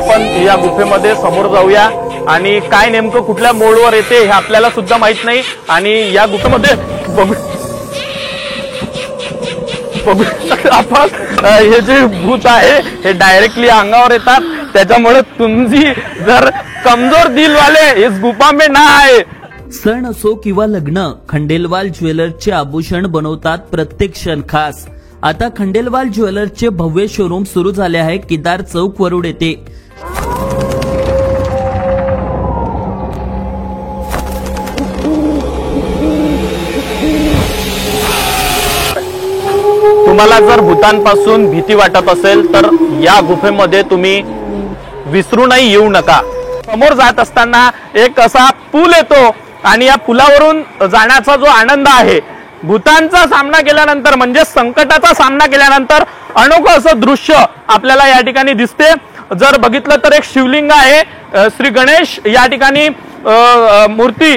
आपण या गुफेमध्ये समोर जाऊया आणि काय नेमकं कुठल्या मोडवर येते हे आपल्याला सुद्धा माहित नाही। आणि या गुफेमध्ये आपण हे जे भूत आहे हे डायरेक्टली अंगावर येतात, त्याच्यामुळे तुमची जर कमजोर दिल वाले इस गुफा में ना आए। सण असो किंवा लग्न, खंडेलवाल ज्वेलर्सचे आभूषण बनवतात प्रत्येक क्षण खास। आता खंडेलवाल ज्वेलर्सचे भव्य शोरूम सुरू झाले आहे केदार चौक वरुड येथे। तुम्हाला जर भूतांपासून भीती वाटत असेल तर या गुफेमध्ये तुम्ही विसरूनही येऊ नका। समोर जात असताना एक असा पूल येतो आणि या पुलावरून जाण्याचा जो आनंद आहे, भूतांचा सामना केल्यानंतर म्हणजे संकटाचा सामना केल्यानंतर अनोखं असं दृश्य आपल्याला या ठिकाणी दिसते। जर बघितलं तर एक शिवलिंग आहे, श्री गणेश या ठिकाणी मूर्ती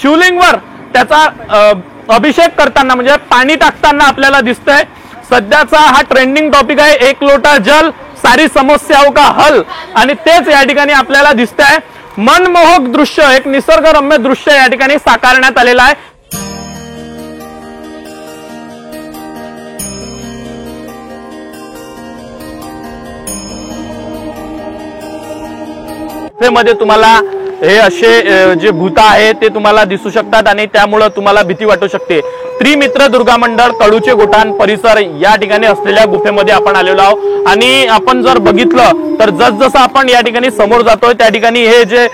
शिवलिंगवर त्याचा अभिषेक करताना म्हणजे पाणी टाकताना आपल्याला दिसतंय। सध्याचा हा ट्रेंडिंग टॉपिक आहे, एक लोटा जल सारी समस्याओं का हल, आणि तेच या ठिकाणी आपल्याला दिसतंय। मनमोहक दृश्य, एक निसर्गरम्य दृश्य या ठिकाणी साकारण्यात आलेलं आहे। मध्ये तुम्हाला हे असे जे भूत आहे ते तुम्हाला दिसू शकतात आणि त्यामुळे तुम्हाला भीती वाटू शकते। त्रिमित्र दुर्गा मंडळ कळूचे गोठाण परिसर या ठिकाणी असलेल्या गुफेमध्ये आपण आलेलो आहोत आणि आपण जर बघितलं तर जसजसं आपण या ठिकाणी समोर जातोय त्या ठिकाणी हे जे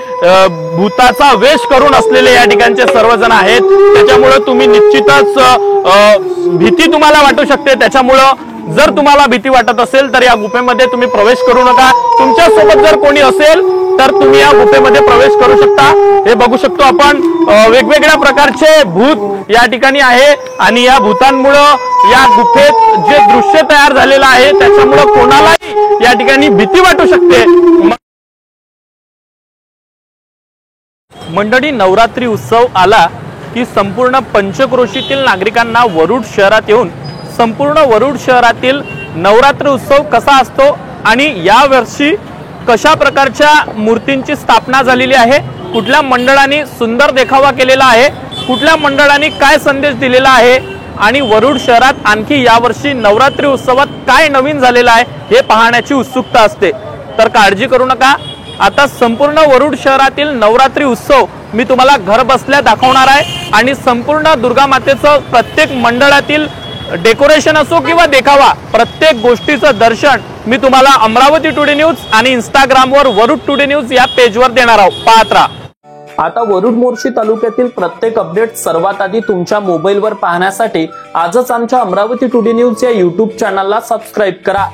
भूताचा वेश करून असलेले या ठिकाणचे सर्वजण आहेत, त्याच्यामुळे तुम्ही निश्चितच भीती तुम्हाला वाटू शकते। त्याच्यामुळे जर तुम्हाला भीती वाटत असेल तर या गुफेमध्ये तुम्ही प्रवेश करू नका। तुमच्या सोबत जर कोणी असेल तर तुम्ही या गुफेमध्ये प्रवेश करू शकता। हे बघू शकतो आपण वेगवेगळ्या प्रकारचे भूत या ठिकाणी आहे आणि या भूतांमुळे या गुफेत जे दृश्य तयार झालेलं आहे त्याच्यामुळे कोणालाही या ठिकाणी भीती वाटू शकते। मंडळी, नवरात्री उत्सव आला की संपूर्ण पंचक्रोशीतील नागरिकांना वरुड शहरात येऊन संपूर्ण वरुड शहरातील नवरात्री उत्सव कसा असतो आणि या वर्षी कशा प्रकारच्या मूर्तींची स्थापना झालेली आहे, कुठल्या मंडळांनी सुंदर देखावा केलेला आहे, कुठल्या मंडळांनी काय संदेश दिलेला आहे आणि वरुड शहरात आणखी यावर्षी नवरात्री उत्सवात काय नवीन झालेलं आहे हे पाहण्याची उत्सुकता असते। तर काळजी करू नका, आता संपूर्ण वरुड शहरातील नवरात्री उत्सव मी तुम्हाला घर बसल्या दाखवणार आहे आणि संपूर्ण दुर्गा मातेचं प्रत्येक मंडळातील डेकोरेशन असो किंवा देखावा, प्रत्येक गोष्टीचं दर्शन मी तुम्हाला अमरावती टुडे न्यूज आणि इंस्टाग्रामवर वरुड टुडे न्यूज या पेजवर देणार आहोत, पाहत राहा। आता वरुड मोर्शी तालुक्यातील प्रत्येक अपडेट सर्वात आधी तुमच्या मोबाईलवर पाहण्यासाठी आजच आमच्या अमरावती टुडे न्यूज या YouTube चॅनलला सबस्क्राईब करा।